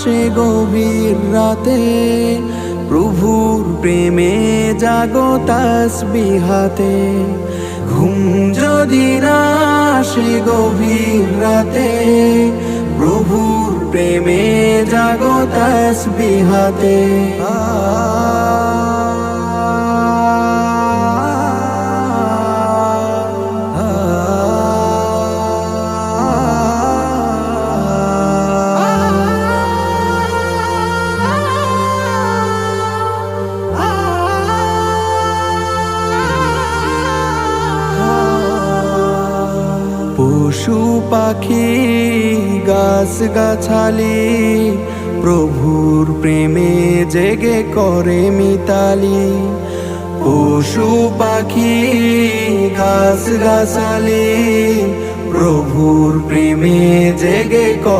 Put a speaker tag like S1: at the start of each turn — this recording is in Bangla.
S1: আসে গভীর রাতে, প্রভুর প্রেমে জাগো তাসবিহাতে। ঘুম যদি না আসে গভীর রাতে, প্রভুর প্রেমে জাগো তাসবিহাতে। পশু পাখি গাছ গাছালি, প্রভুর প্রেমে জেগে করে মিতালি। পশু পাখি গাছ গাছালি, প্রভুর প্রেমে জেগে করে